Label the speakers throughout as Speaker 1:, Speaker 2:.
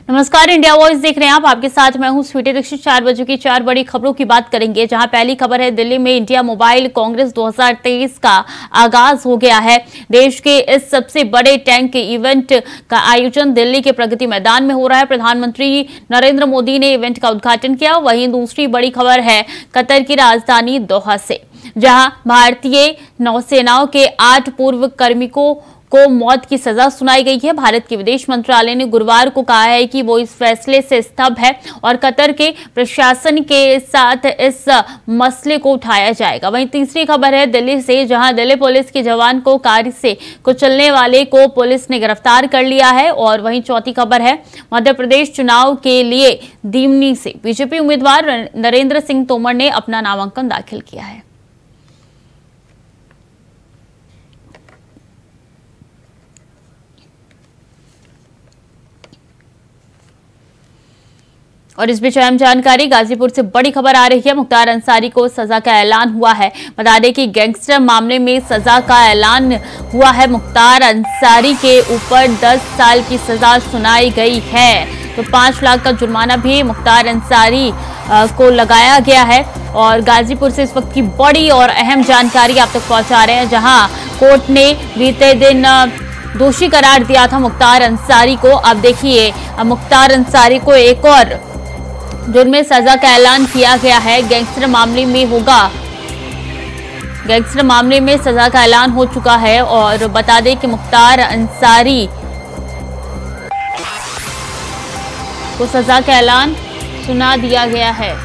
Speaker 1: नमस्कार, India voice देख रहे हैं आप। आपके साथ मैं हूं स्वीटी दीक्षित। 4 बजे की 4 बड़ी खबरों की बात करेंगे, जहां पहली खबर है दिल्ली में इंडिया मोबाइल कांग्रेस 2023 का आगाज हो गया है। देश के इस सबसे बड़े टैंक इवेंट का आयोजन दिल्ली के प्रगति मैदान में हो रहा है। प्रधानमंत्री नरेंद्र मोदी ने इवेंट का उद्घाटन किया। वहीं दूसरी बड़ी खबर है कतर की राजधानी दोहा से, जहां भारतीय नौसेनाओं के 8 पूर्व कार्मिकों को मौत की सजा सुनाई गई है। भारत के विदेश मंत्रालय ने गुरुवार को कहा है कि वो इस फैसले से स्तब्ध है और कतर के प्रशासन के साथ इस मसले को उठाया जाएगा। वहीं तीसरी खबर है दिल्ली से, जहां दिल्ली पुलिस के जवान को कार से कुचलने वाले को पुलिस ने गिरफ्तार कर लिया है। और वहीं चौथी खबर है मध्य प्रदेश चुनाव के लिए दीमनी से बीजेपी उम्मीदवार नरेंद्र सिंह तोमर ने अपना नामांकन दाखिल किया है। और इस बीच अहम जानकारी गाजीपुर से बड़ी खबर आ रही है। मुख्तार अंसारी को सजा का ऐलान हुआ है। बता दें कि गैंगस्टर मामले में सजा का ऐलान हुआ है। मुख्तार अंसारी के ऊपर 10 साल की सजा सुनाई गई है। तो 5 लाख का जुर्माना भी मुख्तार अंसारी को लगाया गया है। और गाजीपुर से इस वक्त की बड़ी और अहम जानकारी आप तक पहुंचा रहे हैं, जहां कोर्ट ने बीते दिन दोषी करार दिया था मुख्तार अंसारी को। अब देखिए, मुख्तार अंसारी को एक और जुर्म में सजा का ऐलान किया गया है। गैंगस्टर मामले में होगा, गैंगस्टर मामले में सजा का ऐलान हो चुका है। और बता दें कि मुख्तार अंसारी को सजा का ऐलान सुना दिया गया है।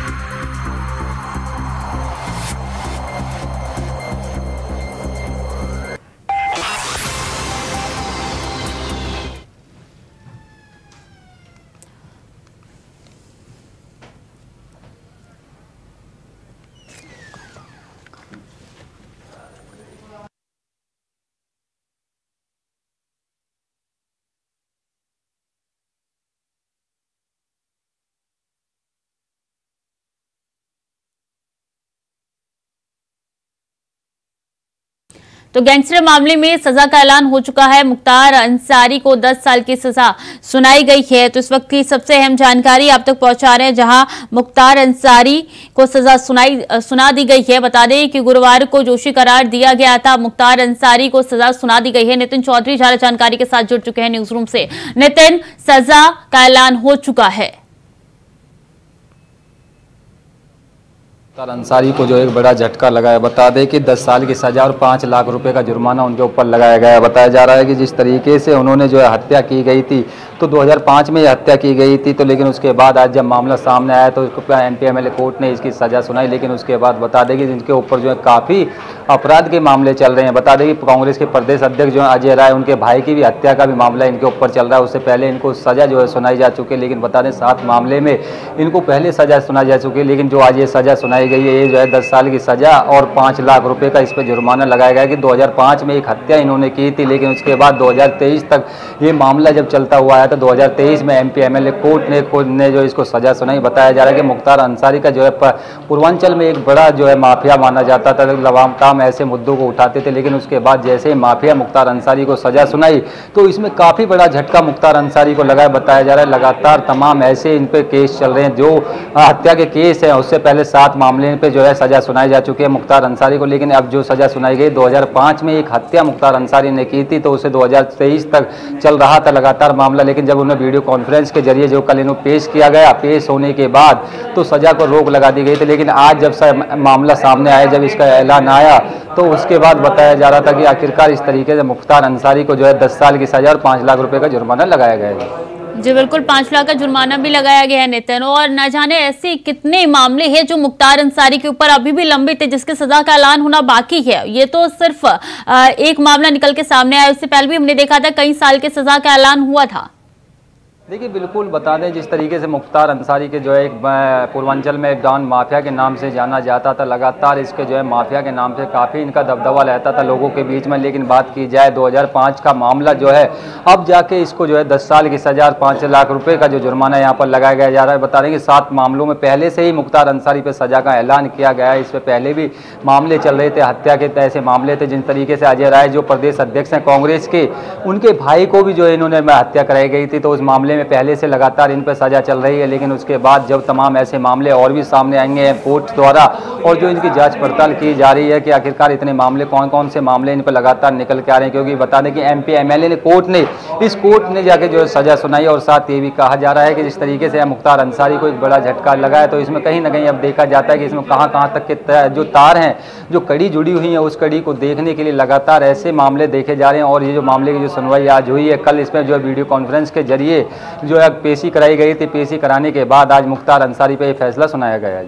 Speaker 1: तो गैंगस्टर मामले में सजा का ऐलान हो चुका है। मुख्तार अंसारी को 10 साल की सजा सुनाई गई है। तो इस वक्त की सबसे अहम जानकारी आप तक पहुंचा रहे हैं, जहां मुख्तार अंसारी को सजा सुना दी गई है। बता दें कि गुरुवार को दोषी करार दिया गया था। मुख्तार अंसारी को सजा सुना दी गई है। नितिन चौधरी ज्यादा जानकारी के साथ जुड़ चुके हैं न्यूज रूम से। नितिन, सजा का ऐलान हो चुका है।
Speaker 2: मुख्तार अंसारी को जो एक बड़ा झटका लगा है। बता दें कि 10 साल की सजा और 5 लाख रुपए का जुर्माना उनके ऊपर लगाया गया है। बताया जा रहा है कि जिस तरीके से उन्होंने जो है हत्या की गई थी, तो 2005 में ये हत्या की गई थी। तो लेकिन उसके बाद आज जब मामला सामने आया तो NPMLA कोर्ट ने इसकी सजा सुनाई। लेकिन उसके बाद बता दें कि जिनके ऊपर जो है काफ़ी अपराध के मामले चल रहे हैं। बता दें कि कांग्रेस के प्रदेश अध्यक्ष जो है अजय राय, उनके भाई की भी हत्या का भी मामला इनके ऊपर चल रहा है। उससे पहले इनको सजा जो है सुनाई जा चुकी है। लेकिन बता दें 7 मामले में इनको पहले सजा सुनाई जा चुकी है। लेकिन जो आज ये सजा सुनाई गई है, ये जो है 10 साल की सजा और 5 लाख रुपए का इस पर जुर्माना लगाया गया है। कि 2005 में एक हत्या इन्होंने की थी, लेकिन उसके बाद 2023 तक ये मामला जब चलता हुआ आया तो 2023 में NPMLA कोर्ट ने जो इसको सजा सुनाई। बताया जा रहा है कि मुख्तार अंसारी का जो है पूर्वांचल में एक बड़ा जो है माफिया माना जाता था। लगातार ऐसे मुद्दों को उठाते थे। लेकिन उसके बाद जैसे ही माफिया मुख्तार अंसारी को सजा सुनाई, तो इसमें काफ़ी बड़ा झटका मुख्तार अंसारी को लगा है। बताया जा रहा है लगातार तमाम ऐसे इन पे केस चल रहे हैं। जो हत्या के केस हैं, उससे पहले 7 मामले पे जो है सजा सुनाई जा चुकी है मुख्तार अंसारी को। लेकिन अब जो सजा सुनाई गई, 2005 में एक हत्या मुख्तार अंसारी ने की थी, तो उसे 2023 तक चल रहा था लगातार मामला। लेकिन जब उन्हें वीडियो कॉन्फ्रेंस के जरिए जो कल इन्हें पेश किया गया, पेश होने के बाद तो सजा को रोक लगा दी गई थी। लेकिन आज जब मामला सामने आया, जब इसका ऐलान आया, तो उसके बाद बताया जा रहा था कि आखिरकार इस तरीके से मुख्तार अंसारी को जो है 10 साल की सजा और 5 लाख रुपए का जुर्माना लगाया गया है।
Speaker 1: जी बिल्कुल, 5 लाख का जुर्माना भी लगाया गया है नितिन। और न जाने ऐसे कितने मामले हैं जो मुख्तार अंसारी के ऊपर अभी भी लंबित है, जिसके सजा का ऐलान होना बाकी है। ये तो सिर्फ एक मामला निकल के सामने आया। उससे पहले भी हमने देखा था कई साल के सजा का ऐलान हुआ था।
Speaker 2: देखिए बिल्कुल बता दें, जिस तरीके से मुख्तार अंसारी के जो है एक पूर्वांचल में डॉन माफिया के नाम से जाना जाता था। लगातार इसके जो है माफिया के नाम से काफ़ी इनका दबदबा रहता था लोगों के बीच में। लेकिन बात की जाए 2005 का मामला जो है, अब जाके इसको जो है 10 साल की सजा और 5 लाख रुपए का जो जुर्माना यहाँ पर लगाया गया जा रहा है। बता रहे हैं कि 7 मामलों में पहले से ही मुख्तार अंसारी पर सजा का ऐलान किया गया है। इससे पहले भी मामले चल रहे थे, हत्या के ऐसे मामले थे। जिन तरीके से अजय राय जो प्रदेश अध्यक्ष हैं कांग्रेस के, उनके भाई को भी जो है इन्होंने हत्या कराई गई थी। तो उस मामले में पहले से लगातार इन पर सजा चल रही है, लेकिन उसके बाद जब तमाम ऐसे मामले और भी सामने आएंगे कोर्ट द्वारा और जो इनकी जांच पड़ताल की जा रही है कि आखिरकार इतने मामले कौन कौन से मामले इन पर लगातार निकल के आ रहे हैं, क्योंकि बता दें कि MP MLA ने कोर्ट ने जाके जो सजा सुनाई और साथ ये भी कहा जा रहा है कि जिस तरीके से मुख्तार अंसारी को एक बड़ा झटका लगा है, तो इसमें कहीं ना कहीं अब देखा जाता है कि इसमें कहां तक के जो तार हैं, जो कड़ी जुड़ी हुई है, उस कड़ी को देखने के लिए लगातार ऐसे मामले देखे जा रहे हैं। और ये जो मामले की जो सुनवाई आज हुई है, कल इसमें जो वीडियो कॉन्फ्रेंस के जरिए जो है पेशी कराई गई थी, पेशी कराने के बाद आज मुख्तार अंसारी पे फैसला सुनाया गया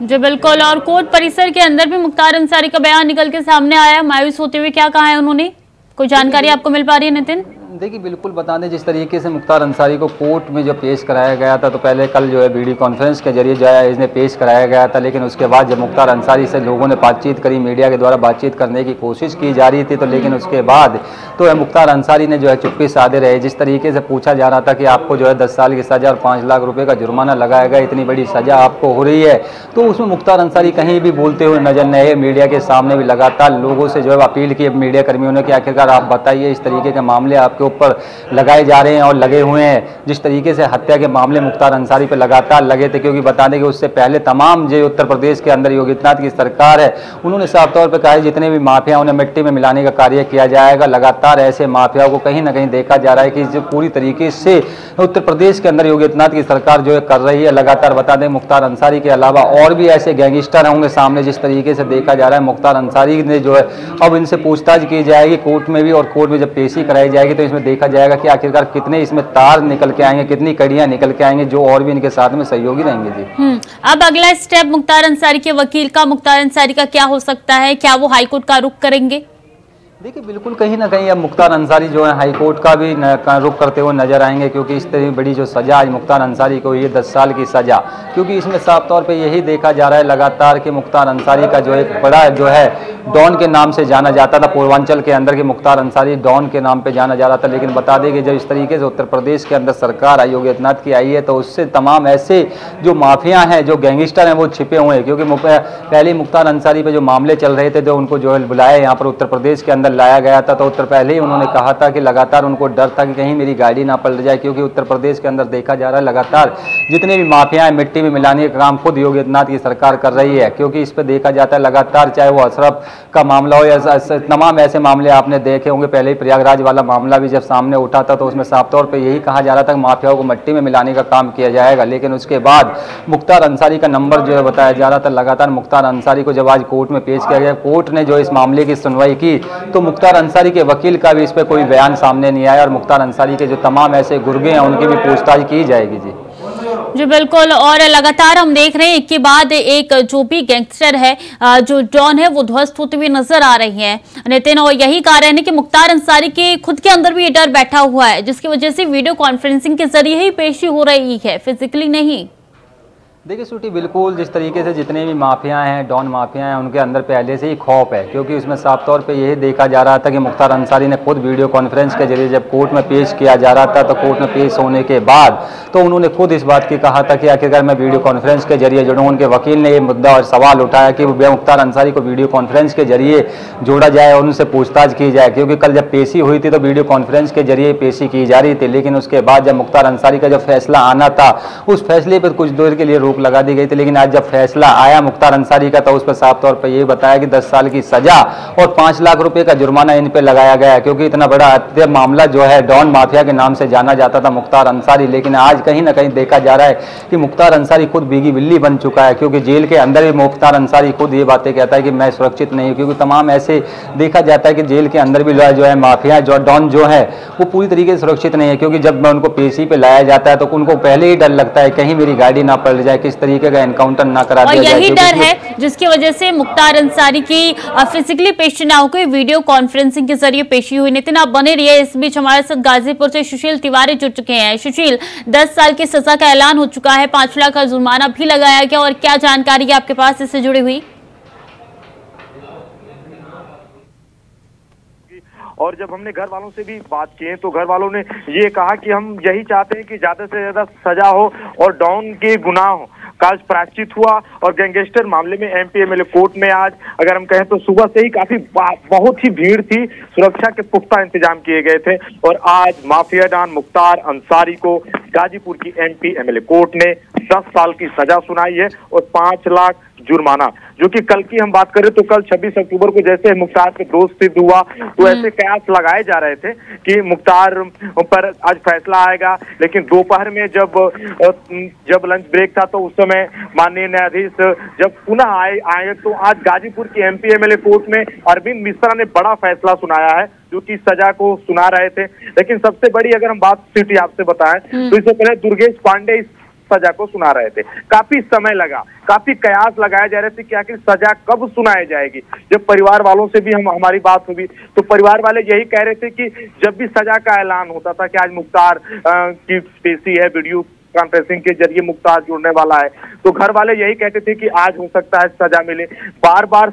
Speaker 1: जी बिल्कुल। और कोर्ट परिसर के अंदर भी मुख्तार अंसारी का बयान निकल के सामने आया, मायूस होते हुए क्या कहा है उन्होंने, कोई जानकारी आपको मिल पा रही है नितिन?
Speaker 2: देखिए बिल्कुल बता दें, जिस तरीके से मुख्तार अंसारी को कोर्ट में जो पेश कराया गया था, तो पहले कल जो है वीडियो कॉन्फ्रेंस के जरिए जो है इन्हें पेश कराया गया था, लेकिन उसके बाद जब मुख्तार अंसारी से लोगों ने बातचीत करी, मीडिया के द्वारा बातचीत करने की कोशिश की जा रही थी, तो लेकिन उसके बाद तो मुख्तार अंसारी ने जो है चुप्पी साधे रहे। जिस तरीके से पूछा जा रहा था कि आपको जो है 10 साल की सजा और 5 लाख रुपये का जुर्माना लगाया गया, इतनी बड़ी सजा आपको हो रही है, तो उसमें मुख्तार अंसारी कहीं भी बोलते हुए नजर नहीं है। मीडिया के सामने भी लगातार लोगों से जो है अपील की मीडिया कर्मियों ने कि आखिरकार आप बताइए, इस तरीके के मामले आपके ऊपर लगाए जा रहे हैं और लगे हुए हैं। जिस तरीके से हत्या के मामले मुख्तार अंसारी पे लगातार लगे थे, क्योंकि बता दें कि उससे पहले तमाम जो उत्तर प्रदेश के अंदर योगी आदित्यनाथ की सरकार है, उन्होंने साफ तौर पे कहा है जितने भी माफिया उन्हें मिट्टी में मिलाने का कार्य किया जाएगा। लगातार ऐसे माफियाओं को कहीं ना कहीं देखा जा रहा है कि जो पूरी तरीके से उत्तर प्रदेश के अंदर योगी आदित्यनाथ की सरकार जो है कर रही है। लगातार बता दें मुख्तार अंसारी के अलावा और भी ऐसे गैंगस्टर होंगे सामने, जिस तरीके से देखा जा रहा है मुख्तार अंसारी ने जो है अब इनसे पूछताछ की जाएगी कोर्ट में भी, और कोर्ट में जब पेशी कराई जाएगी तो इसमें देखा जाएगा कि आखिरकार कितने इसमें तार निकल के आएंगे, कितनी कड़ियां निकल के आएंगे जो और भी इनके साथ में सहयोगी रहेंगे जी।
Speaker 1: अब अगला स्टेप मुख्तार अंसारी के वकील का, मुख्तार अंसारी का क्या हो सकता है? क्या वो हाईकोर्ट का रुख करेंगे?
Speaker 2: देखिए बिल्कुल कहीं ना कहीं अब मुख्तार अंसारी जो है हाईकोर्ट का भी रुख करते हुए नजर आएंगे, क्योंकि इस तरह बड़ी जो सजा आज मुख्तार अंसारी को ये 10 साल की सजा, क्योंकि इसमें साफ तौर पे यही देखा जा रहा है लगातार कि मुख्तार अंसारी का जो एक बड़ा जो है डॉन के नाम से जाना जाता था पूर्वांचल के अंदर, कि मुख्तार अंसारी डॉन के नाम पे जाना जा रहा था। लेकिन बता दें कि जब इस तरीके से उत्तर प्रदेश के अंदर सरकार योगी आदित्यनाथ की आई है, तो उससे तमाम ऐसे जो माफिया हैं, जो गैंगस्टर हैं, वो छिपे हुए हैं। क्योंकि पहले मुख्तार अंसारी पे जो मामले चल रहे थे, जो उनको जो है बुलाया यहाँ पर उत्तर प्रदेश के अंदर लाया गया था, तो उत्तर पहले ही उन्होंने कहा था कि लगातार उनको डर था कि कहीं मेरी गाड़ी ना पलट जाए, क्योंकि उत्तर प्रदेश के अंदर देखा जा रहा है लगातार जितने भी माफिया हैं मिट्टी में मिलाने का काम खुद योगी आदित्यनाथ की सरकार कर रही है। क्योंकि इस पर देखा जाता है लगातार, चाहे वो अशरफ का मामला हो या तमाम ऐसे मामले आपने देखे होंगे। पहले ही प्रयागराज वाला मामला भी जब सामने उठा था, तो उसमें साफ तौर पर यही कहा जा रहा था कि माफियाओं को मिट्टी में मिलाने का काम किया जाएगा। लेकिन उसके बाद मुख्तार अंसारी का नंबर जो है बताया जा रहा था। लगातार मुख्तार अंसारी को जब आज कोर्ट में पेश किया गया, कोर्ट ने जो इस मामले की सुनवाई की, तो मुख्तार अंसारी के वकील का भी इस पर कोई बयान सामने नहीं आया, और मुख्तार अंसारी के जो तमाम ऐसे गुर्गे हैं उनकी भी पूछताछ की जाएगी जी
Speaker 1: बिल्कुल। और लगातार हम देख रहे हैं एक के बाद एक जो भी गैंगस्टर है, जो डॉन है, वो ध्वस्त होते हुए नजर आ रही हैं नितिन, और यही कारण है कि मुख्तार अंसारी के खुद के अंदर भी ये डर बैठा हुआ है, जिसकी वजह से वीडियो कॉन्फ्रेंसिंग के जरिए ही पेशी हो रही है, फिजिकली नहीं।
Speaker 2: देखिए सूटी, बिल्कुल जिस तरीके से जितने भी माफिया हैं, डॉन माफिया हैं, उनके अंदर पहले से ही खौफ है। क्योंकि उसमें साफ तौर पे यही देखा जा रहा था कि मुख्तार अंसारी ने खुद वीडियो कॉन्फ्रेंस के जरिए जब कोर्ट में पेश किया जा रहा था, तो कोर्ट में पेश होने के बाद तो उन्होंने खुद इस बात की कहा था कि आखिरकार मैं वीडियो कॉन्फ्रेंस के जरिए जुड़ूँ। उनके वकील ने ये मुद्दा और सवाल उठाया कि मुख्तार अंसारी को वीडियो कॉन्फ्रेंस के जरिए जोड़ा जाए और उनसे पूछताछ की जाए। क्योंकि कल जब पेशी हुई थी तो वीडियो कॉन्फ्रेंस के जरिए पेशी की जा रही थी, लेकिन उसके बाद जब मुख्तार अंसारी का जो फैसला आना था, उस फैसले पर कुछ देर के लिए रोक लगा दी गई थी। लेकिन आज जब फैसला आया मुख्तार अंसारी का, तो उस पर साफ तौर पर यह बताया कि 10 साल की सजा और 5 लाख रुपए का जुर्माना इन पे लगाया गया है। क्योंकि इतना बड़ा हत्या मामला जो है डॉन माफिया के नाम से जाना जाता था मुख्तार अंसारी, लेकिन आज कहीं ना कहीं देखा जा रहा है कि मुख्तार अंसारी खुद बीगी बिल्ली बन चुका है। क्योंकि जेल के अंदर भी मुख्तार अंसारी खुद ये बातें कहता है कि मैं सुरक्षित नहीं हूँ। क्योंकि तमाम ऐसे देखा जाता है कि जेल के अंदर भी जो है माफिया जो डॉन जो है वो पूरी तरीके से सुरक्षित नहीं है। क्योंकि जब उनको पेशी पे लाया जाता है तो उनको पहले ही डर लगता है कहीं मेरी गाड़ी ना पलट जाए, किस तरीके का एनकाउंटर ना करा दिया जाए।
Speaker 1: यही डर है जिसकी वजह से मुख्तार अंसारी की फिजिकली पेशी ना होकर वीडियो कॉन्फ्रेंसिंग के जरिए पेशी हुई। नितिन आप बने रहिए, इस बीच हमारे साथ गाजीपुर से सुशील तिवारी जुड़ चुके हैं। सुशील, 10 साल की सजा का ऐलान हो चुका है, 5 लाख का जुर्माना भी लगाया गया, और क्या जानकारी है आपके पास इससे जुड़ी हुई?
Speaker 3: और जब हमने घर वालों से भी बात की तो घर वालों ने ये कहा कि हम यही चाहते हैं कि ज्यादा से ज्यादा सजा हो और डॉन के गुनाह हो का प्रायश्चित हुआ। और गैंगस्टर मामले में MP MLA कोर्ट में आज अगर हम कहें तो सुबह से ही काफी बहुत ही भीड़ थी, सुरक्षा के पुख्ता इंतजाम किए गए थे। और आज माफिया डॉन मुख्तार अंसारी को गाजीपुर की एमपी एमएलए कोर्ट ने 10 साल की सजा सुनाई है और 5 लाख जुर्माना, जो कि कल की हम बात करें तो कल 26 अक्टूबर को जैसे मुख्तार पे दोष सिद्ध हुआ तो ऐसे कयास लगाए जा रहे थे कि मुख्तार पर आज फैसला आएगा, लेकिन दोपहर में जब लंच ब्रेक था तो उस समय माननीय न्यायाधीश जब पुनः आए तो आज गाजीपुर की एमपी एमएलए कोर्ट में अरविंद मिश्रा ने बड़ा फैसला सुनाया है, जो कि सजा को सुना रहे थे। लेकिन सबसे बड़ी अगर हम बात सिटी आपसे बताएं तो इससे पहले दुर्गेश पांडे इस सजा को सुना रहे थे। काफी समय लगा, काफी कयास लगाए जा रहे थे कि आखिर सजा कब सुनाई जाएगी। जब परिवार वालों से भी हमारी बात हुई तो परिवार वाले यही कह रहे थे कि जब भी सजा का ऐलान होता था कि आज मुख्तार की पेशी है, वीडियो कॉन्फ्रेंसिंग के जरिए मुख्तार जुड़ने वाला है, तो घर वाले यही कहते थे कि आज हो सकता है सजा मिले। बार बार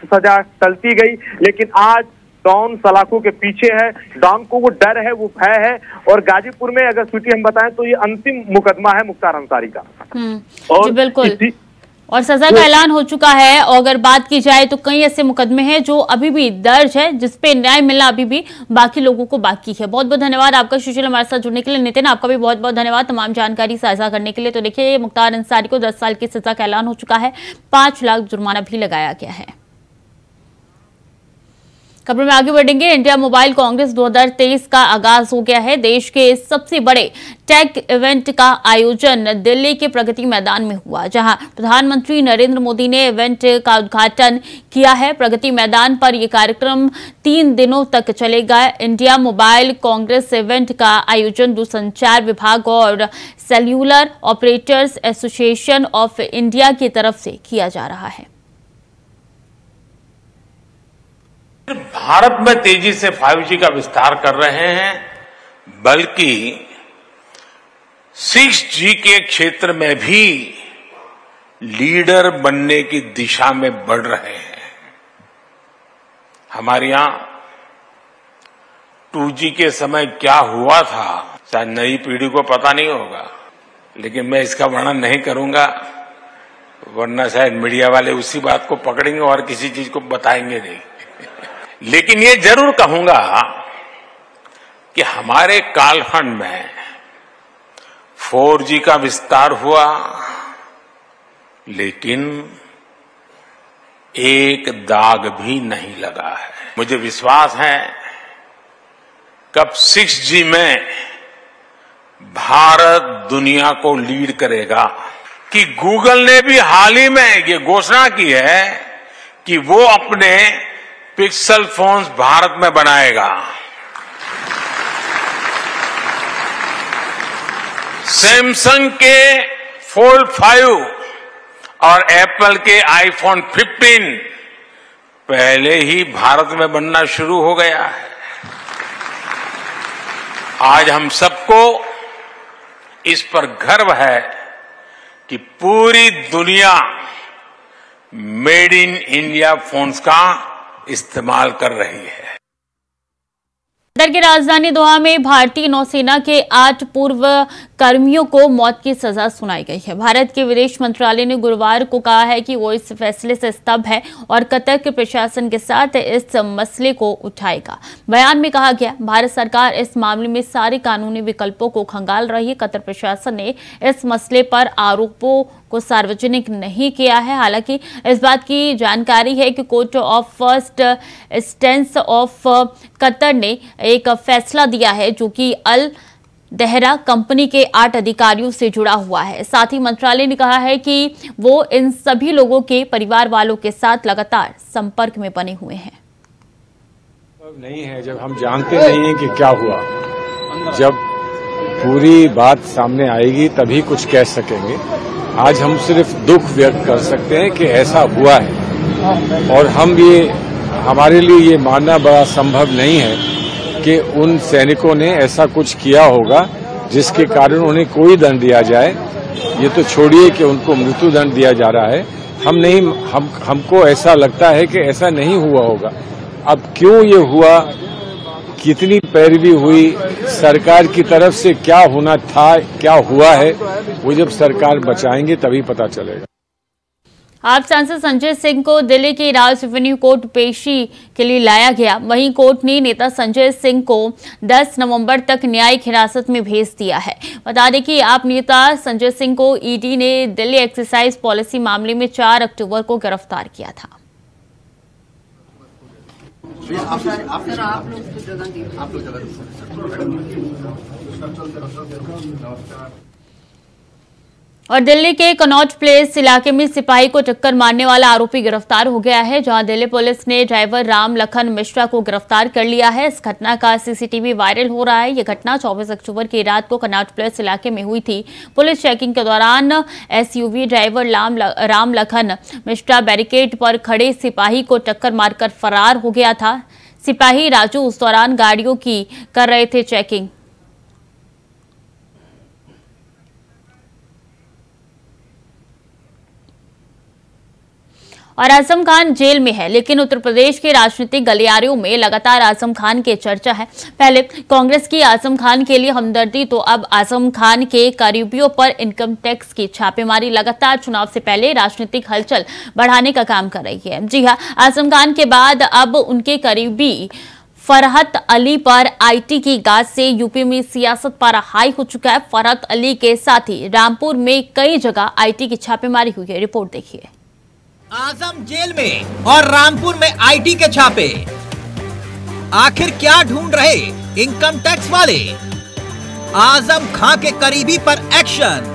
Speaker 3: सजा टलती गई, लेकिन आज डॉन सलाखों के पीछे है, डॉन को वो डर है, वो भय है। और गाजीपुर में अगर स्वीटी हम बताएं तो ये अंतिम मुकदमा है मुख्तार अंसारी का।
Speaker 1: और बिल्कुल, और सजा का ऐलान हो चुका है। और अगर बात की जाए तो कई ऐसे मुकदमे हैं जो अभी भी दर्ज है, जिसपे न्याय मिलना अभी भी बाकी लोगों को बाकी है। बहुत बहुत धन्यवाद आपका सुशील हमारे साथ जुड़ने के लिए। नितिन, आपका भी बहुत बहुत धन्यवाद तमाम जानकारी साझा करने के लिए। तो देखिए, मुख्तार अंसारी को 10 साल की सजा का ऐलान हो चुका है, 5 लाख जुर्माना भी लगाया गया है। खबर में आगे बढ़ेंगे। इंडिया मोबाइल कांग्रेस 2023 का आगाज हो गया है। देश के सबसे बड़े टेक इवेंट का आयोजन दिल्ली के प्रगति मैदान में हुआ, जहां प्रधानमंत्री नरेंद्र मोदी ने इवेंट का उद्घाटन किया है। प्रगति मैदान पर यह कार्यक्रम 3 दिनों तक चलेगा। इंडिया मोबाइल कांग्रेस इवेंट का आयोजन दूरसंचार विभाग और cellular operators association of India की तरफ से किया जा रहा है।
Speaker 4: भारत में तेजी से 5G का विस्तार कर रहे हैं, बल्कि 6G के क्षेत्र में भी लीडर बनने की दिशा में बढ़ रहे हैं। हमारे यहां 2G के समय क्या हुआ था शायद नई पीढ़ी को पता नहीं होगा, लेकिन मैं इसका वर्णन नहीं करूंगा, वरना शायद मीडिया वाले उसी बात को पकड़ेंगे और किसी चीज को बताएंगे नहीं। लेकिन ये जरूर कहूंगा कि हमारे कालखंड में 4G का विस्तार हुआ, लेकिन एक दाग भी नहीं लगा है। मुझे विश्वास है कब 6G में भारत दुनिया को लीड करेगा, कि गूगल ने भी हाल ही में ये घोषणा की है कि वो अपने पिक्सल फोन्स भारत में बनाएगा। सैमसंग के फोल्ड 5 और एप्पल के आईफोन 15 पहले ही भारत में बनना शुरू हो गया है। आज हम सबको इस पर गर्व है कि पूरी दुनिया मेड इन इंडिया फोन्स का इस्तेमाल कर रही है।
Speaker 1: कतर की राजधानी दोहा में भारतीय नौसेना के 8 पूर्व कर्मियों को मौत की सजा सुनाई गई है। भारत के विदेश मंत्रालय ने गुरुवार को कहा है कि वो इस फैसले से स्तब्ध है और कतर के प्रशासन के साथ इस मसले को उठाएगा। बयान में कहा गया, भारत सरकार इस मामले में सारे कानूनी विकल्पों को खंगाल रही है। कतर प्रशासन ने इस मसले पर आरोपों को सार्वजनिक नहीं किया है। हालांकि इस बात की जानकारी है कि court of first instance of Qatar ने एक फैसला दिया है जो कि अल दहरा कंपनी के 8 अधिकारियों से जुड़ा हुआ है। साथ ही मंत्रालय ने कहा है कि वो इन सभी लोगों के परिवार वालों के साथ लगातार संपर्क में बने हुए हैं।
Speaker 5: नहीं है, जब हम जानते नहीं है कि क्या हुआ, जब पूरी बात सामने आएगी तभी कुछ कह सकेंगे। आज हम सिर्फ दुख व्यक्त कर सकते हैं कि ऐसा हुआ है, और हमारे लिए ये मानना बड़ा संभव नहीं है कि उन सैनिकों ने ऐसा कुछ किया होगा जिसके कारण उन्हें कोई दंड दिया जाए। ये तो छोड़िए कि उनको मृत्यु दंड दिया जा रहा है, हमको ऐसा लगता है कि ऐसा नहीं हुआ होगा। अब क्यों ये हुआ, कितनी पैरवी हुई, सरकार की तरफ से क्या होना था, क्या हुआ है, वो जब सरकार बचाएंगे तभी पता चलेगा।
Speaker 1: आप सांसद संजय सिंह को दिल्ली की राज एवेन्यू कोर्ट पेशी के लिए लाया गया। वहीं कोर्ट ने नेता संजय सिंह को 10 नवंबर तक न्यायिक हिरासत में भेज दिया है। बता दें कि आप नेता संजय सिंह को ईडी ने दिल्ली एक्साइज पॉलिसी मामले में 4 अक्टूबर को गिरफ्तार किया था। और दिल्ली के कनॉट प्लेस इलाके में सिपाही को टक्कर मारने वाला आरोपी गिरफ्तार हो गया है, जहां दिल्ली पुलिस ने ड्राइवर राम लखन मिश्रा को गिरफ्तार कर लिया है। इस घटना का सीसीटीवी वायरल हो रहा है। यह घटना 24 अक्टूबर की रात को कनॉट प्लेस इलाके में हुई थी। पुलिस चेकिंग के दौरान SUV driver Ram Lakhan Mishra barricade पर खड़े सिपाही को टक्कर मारकर फरार हो गया था। सिपाही राजू उस दौरान गाड़ियों की कर रहे थे चेकिंग। और आजम खान जेल में है, लेकिन उत्तर प्रदेश के राजनीतिक गलियारों में लगातार आजम खान की चर्चा है। पहले कांग्रेस की आजम खान के लिए हमदर्दी, तो अब आजम खान के करीबियों पर इनकम टैक्स की छापेमारी लगातार चुनाव से पहले राजनीतिक हलचल बढ़ाने का काम कर रही है। जी हां, आजम खान के बाद अब उनके करीबी फरहत अली पर आईटी की गाज से यूपी में सियासत पारा हाई हो चुका है। फरहत अली के साथ ही रामपुर में कई जगह आईटी की छापेमारी हुई है। रिपोर्ट देखिए।
Speaker 6: आजम जेल में और रामपुर में आईटी के छापे, आखिर क्या ढूंढ रहे इनकम टैक्स वाले? आजम खां के करीबी पर एक्शन।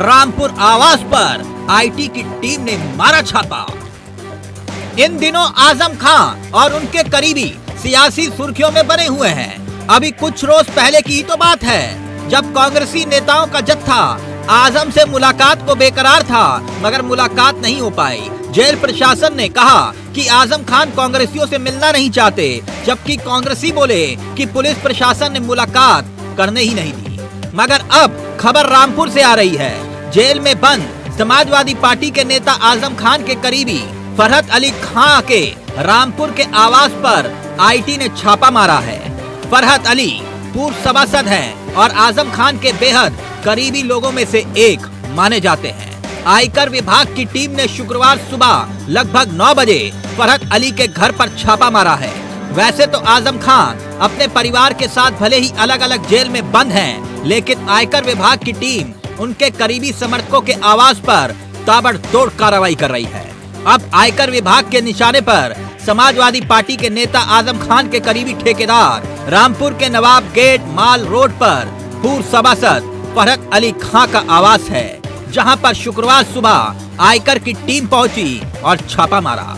Speaker 6: रामपुर आवास पर आईटी की टीम ने मारा छापा। इन दिनों आजम खां और उनके करीबी सियासी सुर्खियों में बने हुए हैं। अभी कुछ रोज पहले की ही तो बात है, जब कांग्रेसी नेताओं का जत्था आजम से मुलाकात को बेकरार था, मगर मुलाकात नहीं हो पाई। जेल प्रशासन ने कहा कि आजम खान कांग्रेसियों से मिलना नहीं चाहते, जबकि कांग्रेसी बोले कि पुलिस प्रशासन ने मुलाकात करने ही नहीं दी। मगर अब खबर रामपुर से आ रही है। जेल में बंद समाजवादी पार्टी के नेता आजम खान के करीबी फरहत अली खां के रामपुर के आवास पर आईटी ने छापा मारा है। फरहत अली पूर्व सभासद हैं और आजम खान के बेहद करीबी लोगों में से एक माने जाते हैं। आयकर विभाग की टीम ने शुक्रवार सुबह लगभग 9 बजे फरहत अली के घर पर छापा मारा है। वैसे तो आजम खान अपने परिवार के साथ भले ही अलग अलग जेल में बंद हैं, लेकिन आयकर विभाग की टीम उनके करीबी समर्थकों के आवास पर ताबड़तोड़ कार्रवाई कर रही है। अब आयकर विभाग के निशाने पर समाजवादी पार्टी के नेता आजम खान के करीबी ठेकेदार रामपुर के नवाब गेट माल रोड पर पूर्व सभासद फरहत अली खां का आवास है, जहां पर शुक्रवार सुबह आयकर की टीम पहुंची और छापा मारा।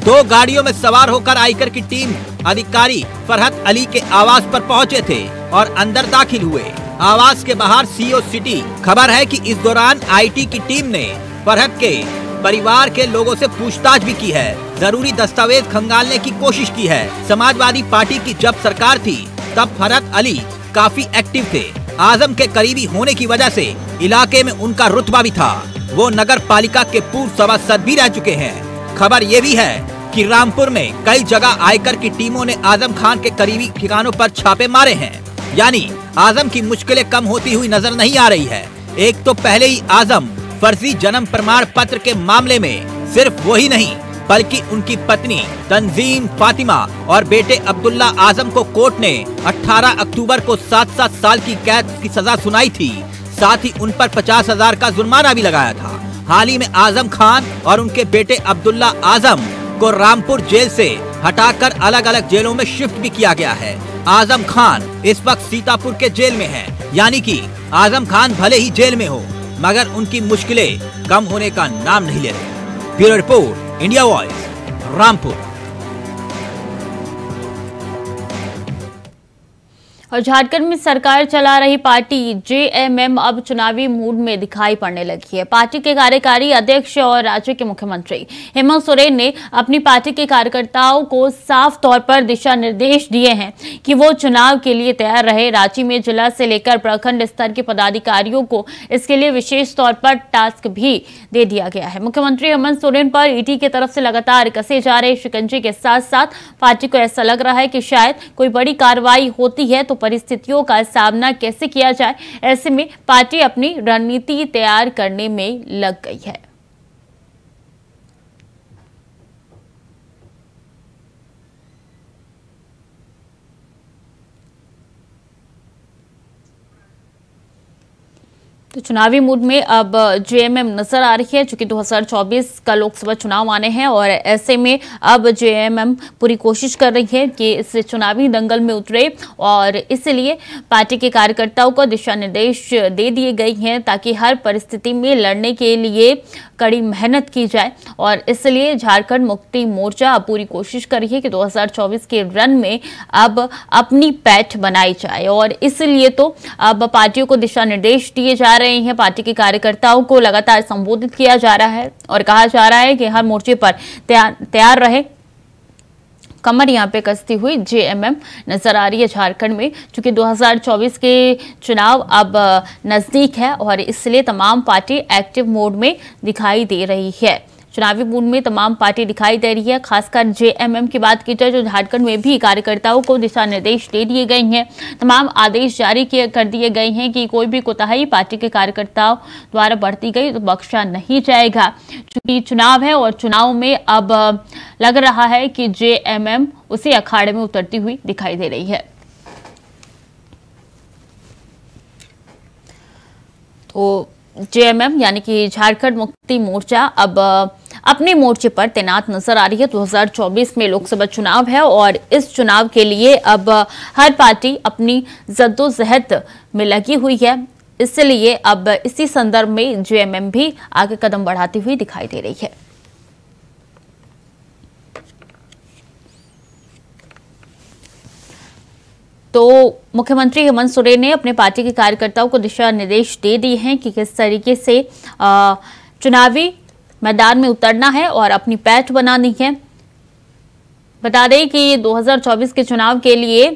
Speaker 6: 2 गाड़ियों में सवार होकर आयकर की टीम अधिकारी फरहत अली के आवास पर पहुंचे थे और अंदर दाखिल हुए। आवास के बाहर सीओ सिटी। खबर है कि इस दौरान आईटी की टीम ने फरहत के परिवार के लोगों से पूछताछ भी की है, जरूरी दस्तावेज खंगालने की कोशिश की है। समाजवादी पार्टी की जब सरकार थी तब फरहत अली काफी एक्टिव थे। आजम के करीबी होने की वजह से इलाके में उनका रुतबा भी था। वो नगर पालिका के पूर्व सभासद भी रह चुके हैं। खबर ये भी है कि रामपुर में कई जगह आयकर की टीमों ने आजम खान के करीबी ठिकानों पर छापे मारे हैं। यानी आजम की मुश्किलें कम होती हुई नजर नहीं आ रही है। एक तो पहले ही आजम फर्जी जन्म प्रमाण पत्र के मामले में सिर्फ वो ही नहीं, बल्कि उनकी पत्नी तंजीम फातिमा और बेटे अब्दुल्ला आजम को कोर्ट ने 18 अक्टूबर को 7-7 साल की कैद की सजा सुनाई थी। साथ ही उन पर 50,000 का जुर्माना भी लगाया था। हाल ही में आजम खान और उनके बेटे अब्दुल्ला आजम को रामपुर जेल से हटाकर अलग अलग जेलों में शिफ्ट भी किया गया है। आजम खान इस वक्त सीतापुर के जेल में है। यानी कि आजम खान भले ही जेल में हो, मगर उनकी मुश्किलें कम होने का नाम नहीं ले रहे। Bureau report, India voice, Rampur.
Speaker 1: और झारखंड में सरकार चला रही पार्टी जेएमएम अब चुनावी मूड में दिखाई पड़ने लगी है। पार्टी के कार्यकारी अध्यक्ष और राज्य के मुख्यमंत्री हेमंत सोरेन ने अपनी पार्टी के कार्यकर्ताओं को साफ तौर पर दिशा निर्देश दिए हैं कि वो चुनाव के लिए तैयार रहे। रांची में जिला से लेकर प्रखंड स्तर के पदाधिकारियों को इसके लिए विशेष तौर पर टास्क भी दे दिया गया है। मुख्यमंत्री हेमंत सोरेन पर ईडी की तरफ से लगातार कसे जा रहे शिकंजे के साथ साथ पार्टी को ऐसा लग रहा है कि शायद कोई बड़ी कार्रवाई होती है तो परिस्थितियों का सामना कैसे किया जाए, ऐसे में पार्टी अपनी रणनीति तैयार करने में लग गई है। तो चुनावी मूड में अब जेएमएम नजर आ रही है, चूंकि 2024 का लोकसभा चुनाव आने हैं और ऐसे में अब जेएमएम पूरी कोशिश कर रही है कि इस चुनावी दंगल में उतरे और इसलिए पार्टी के कार्यकर्ताओं को दिशा निर्देश दे दिए गए हैं ताकि हर परिस्थिति में लड़ने के लिए कड़ी मेहनत की जाए। और इसलिए झारखंड मुक्ति मोर्चा अब पूरी कोशिश कर रही है कि 2024 के रन में अब अपनी पैठ बनाई जाए और इसलिए तो अब पार्टियों को दिशा निर्देश दिए जा रहे हैं। पार्टी के कार्यकर्ताओं को लगातार संबोधित किया जा रहा है और कहा जा रहा है कि हर मोर्चे पर तैयार रहे। कमर यहां पे कसती हुई जेएमएम नजर आ रही है झारखंड में, क्योंकि 2024 के चुनाव अब नजदीक है और इसलिए तमाम पार्टी एक्टिव मोड में दिखाई दे रही है। चुनावी मूड में तमाम पार्टी दिखाई दे रही है। खासकर जेएमएम की बात की जाए, जो झारखंड में भी कार्यकर्ताओं को दिशा निर्देश दे दिए गए हैं, तमाम आदेश जारी कर दिए गए हैं कि कोई भी कोताही पार्टी के कार्यकर्ताओं द्वारा बरती गई तो बख्शा नहीं जाएगा। चूंकि चुनाव है और चुनाव में अब लग रहा है कि जेएमएम उसी अखाड़े में उतरती हुई दिखाई दे रही है। तो जेएमएम यानी कि झारखंड मुक्ति मोर्चा अब अपने मोर्चे पर तैनात नजर आ रही है। 2024 में लोकसभा चुनाव है और इस चुनाव के लिए अब हर पार्टी अपनी जद्दोजहद में लगी हुई है। इसलिए अब इसी संदर्भ में जेएमएम भी आगे कदम बढ़ाती हुई दिखाई दे रही है। तो मुख्यमंत्री हेमंत सोरेन ने अपने पार्टी के कार्यकर्ताओं को दिशा निर्देश दे दिए हैं कि किस तरीके से चुनावी मैदान में उतरना है और अपनी पैठ बनानी है। बता दें कि 2024 के चुनाव के लिए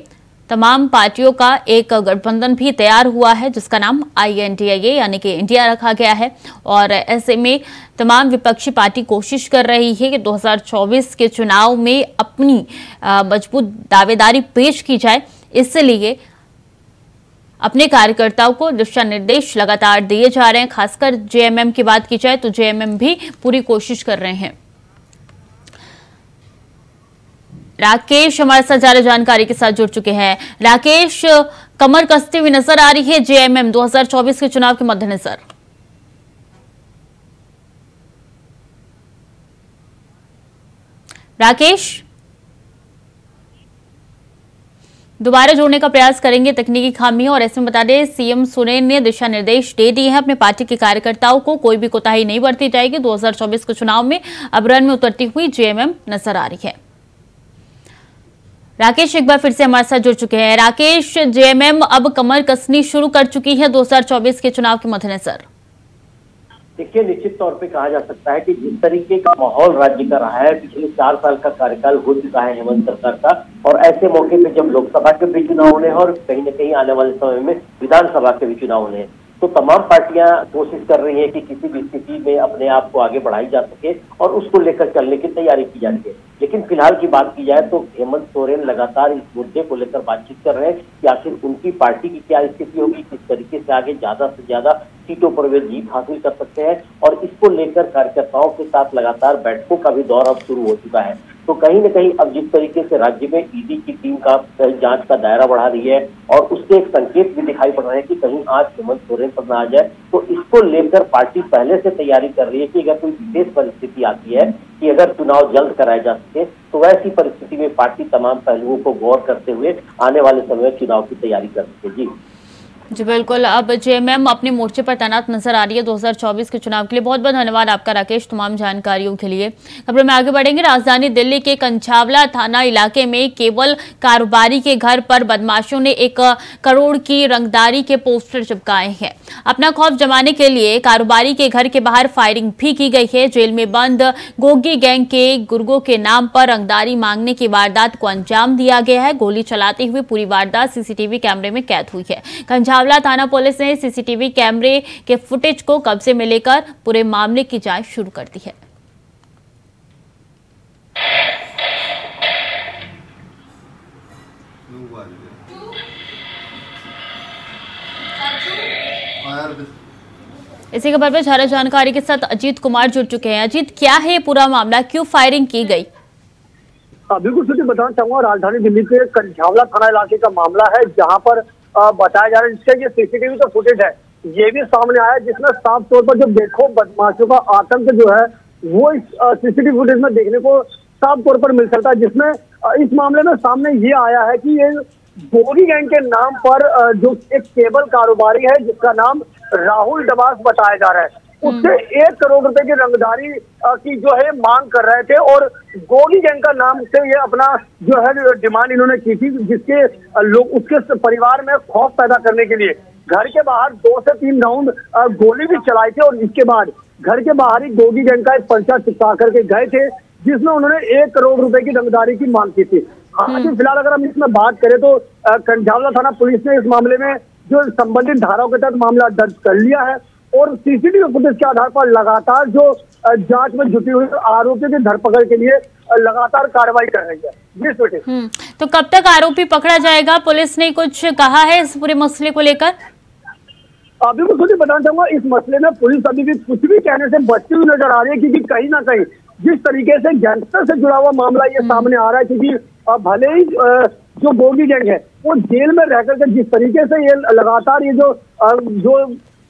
Speaker 1: तमाम पार्टियों का एक गठबंधन भी तैयार हुआ है, जिसका नाम INDIA यानी कि इंडिया रखा गया है। और ऐसे में तमाम विपक्षी पार्टी कोशिश कर रही है कि 2024 के चुनाव में अपनी मजबूत दावेदारी पेश की जाए। इसलिए अपने कार्यकर्ताओं को दिशा निर्देश लगातार दिए जा रहे हैं। खासकर जेएमएम की बात की जाए तो जेएमएम भी पूरी कोशिश कर रहे हैं। राकेश हमारे साथ ज्यादा जानकारी के साथ जुड़ चुके हैं। राकेश, कमर कसती हुई नजर आ रही है जेएमएम 2024 के चुनाव के मद्देनजर। राकेश, दोबारा जोड़ने का प्रयास करेंगे, तकनीकी खामी है। और ऐसे में बता दें, सीएम सोरेन ने दिशा निर्देश दे दिए हैं अपने पार्टी के कार्यकर्ताओं को, कोई भी कोताही नहीं बरती जाएगी। 2024 के चुनाव में अब रन में उतरती हुई जेएमएम नजर आ रही है। राकेश एक बार फिर से हमारे साथ जुड़ चुके हैं। राकेश, जेएमएम अब कमर कसनी शुरू कर चुकी है 2024 के चुनाव के मद्देनजर।
Speaker 7: देखिए, निश्चित तौर पे कहा जा सकता है कि जिस तरीके का माहौल राज्य का रहा है, पिछले 4 साल का कार्यकाल हो चुका है हेमंत सरकार का, और ऐसे मौके पे जब लोकसभा के भी चुनाव होने हैं और कहीं न कहीं आने वाले समय में विधानसभा के भी चुनाव होने हैं, तो तमाम पार्टियां कोशिश कर रही है कि किसी भी स्थिति में अपने आप को आगे बढ़ाई जा सके और उसको लेकर चलने की तैयारी की जा सके। लेकिन फिलहाल की बात की जाए तो हेमंत सोरेन लगातार इस मुद्दे को लेकर बातचीत कर रहे हैं कि आखिर उनकी पार्टी की क्या स्थिति होगी, किस तरीके से आगे ज्यादा से ज्यादा सीटों पर वे जीत हासिल कर सकते हैं। और इसको लेकर कार्यकर्ताओं के साथ लगातार बैठकों का भी दौर अब शुरू हो चुका है। तो कहीं न कहीं अब जिस तरीके से राज्य में ईडी की टीम का जांच का दायरा बढ़ा रही है और उसके एक संकेत भी दिखाई पड़ रहे हैं कि कहीं आज हेमंत सोरेन पर न आ जाए, तो इसको लेकर पार्टी पहले से तैयारी कर रही है कि अगर कोई विशेष परिस्थिति आती है कि अगर चुनाव जल्द कराए जा सके, तो ऐसी परिस्थिति में पार्टी तमाम पहलुओं को गौर करते हुए आने वाले समय में चुनाव की तैयारी कर सके।
Speaker 1: जी बिल्कुल, अब जेएमएम अपने मोर्चे पर तैनात नजर आ रही है 2024 के चुनाव के लिए। बहुत बहुत धन्यवाद आपका राकेश, तमाम जानकारियों के लिए। खबरों में आगे बढ़ेंगे। राजधानी दिल्ली के कंछावला थाना इलाके में केवल कारोबारी के घर पर बदमाशों ने 1 करोड़ की रंगदारी के पोस्टर चिपकाए हैं। अपना खौफ जमाने के लिए कारोबारी के घर के बाहर फायरिंग भी की गई है। जेल में बंद गोगी गैंग के गुर्गों के नाम पर रंगदारी मांगने की वारदात को अंजाम दिया गया है। गोली चलाते हुए पूरी वारदात सीसीटीवी कैमरे में कैद हुई है। कंछावला थाना पुलिस ने सीसीटीवी कैमरे के फुटेज को कब्जे में लेकर पूरे मामले की जांच शुरू कर दी है। इसी खबर पर ज्यादा जानकारी के साथ अजीत कुमार जुड़ चुके हैं। अजीत, क्या है पूरा मामला, क्यों फायरिंग की गई?
Speaker 8: बिल्कुल सही बताना चाहूंगा, राजधानी दिल्ली के कंछावला थाना इलाके का मामला है, जहां पर बताया जा रहा है जिसका ये सीसीटीवी का फुटेज है ये भी सामने आया, जिसमें साफ तौर पर जो देखो बदमाशों का आतंक जो है वो इस सीसीटीवी फुटेज में देखने को साफ तौर पर मिल सकता है, जिसमें इस मामले में सामने ये आया है कि ये गोगी गैंग के नाम पर जो एक केबल कारोबारी है जिसका नाम राहुल डबास बताया जा रहा है, उससे 1 करोड़ रुपए की रंगदारी की जो है मांग कर रहे थे और गोगी गैंग का नाम से ये अपना जो है डिमांड इन्होंने की थी, जिसके लोग उसके परिवार में खौफ पैदा करने के लिए घर के बाहर 2 से 3 राउंड गोली भी चलाई थी और इसके बाद घर के बाहर ही गोगी गैंग का एक पर्चा चिपका करके गए थे, जिसमें उन्होंने 1 करोड़ रुपए की रंगदारी की मांग की थी। हालांकि फिलहाल अगर हम इसमें बात करें तो कंझावला थाना पुलिस ने इस मामले में जो संबंधित धाराओं के तहत मामला दर्ज कर लिया है और सीसीटीवी फुटेज के आधार पर लगातार जो जांच में जुटी हुई आरोपी की धरपकड़ के लिए लगातार कार्रवाई कर रही है। जी स्वीटी।
Speaker 1: तो कब तक आरोपी पकड़ा जाएगा? पुलिस ने कुछ कहा है इस पूरे मसले को लेकर?
Speaker 8: अभी मैं खुद बताना चाहूंगा, इस मसले में पुलिस अभी भी कुछ भी कहने से बचती हुई नजर आ रही है, क्योंकि कहीं ना कहीं जिस तरीके से गैंगस्टर से जुड़ा हुआ मामला ये सामने आ रहा है, क्योंकि भले ही जो गोगी गैंग है वो जेल में रहकर के जिस तरीके से ये लगातार ये जो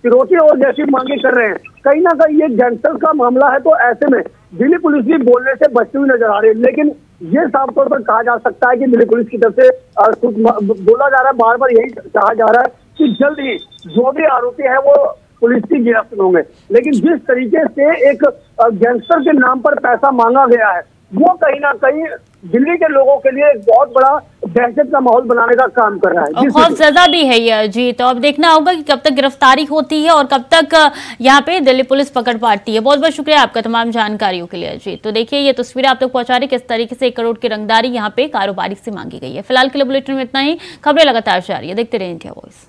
Speaker 8: फिरौती और जैसी मांगे कर रहे हैं, कहीं ना कहीं ये गैंगस्टर का मामला है, तो ऐसे में दिल्ली पुलिस भी बोलने से बचती हुई नजर आ रही है। लेकिन ये साफ तौर पर कहा जा सकता है कि दिल्ली पुलिस की तरफ से बोला जा रहा है, बार बार यही कहा जा रहा है कि जल्द ही जो भी आरोपी है वो पुलिस की गिरफ्त होंगे। लेकिन जिस तरीके से एक गैंगस्टर के नाम पर पैसा मांगा गया है, वो कहीं ना कहीं दिल्ली के लोगों के लिए एक बहुत बड़ा दहशत का माहौल बनाने का काम कर रहा है।
Speaker 1: खौफ ज़्यादा भी है ये जी, तो अब देखना होगा कि कब तक गिरफ्तारी होती है और कब तक यहाँ पे दिल्ली पुलिस पकड़ पाती है। बहुत बहुत शुक्रिया आपका तमाम जानकारियों के लिए जी। तो देखिए ये तस्वीरें आप तक पहुंचा रही किस तरीके से 1 करोड़ की रंगदारी यहाँ पे कारोबारी से मांगी गई है। फिलहाल के लिए बुलेटिन में इतना ही, खबरें लगातार जारी है, देखते रहिए इंडिया वॉइस।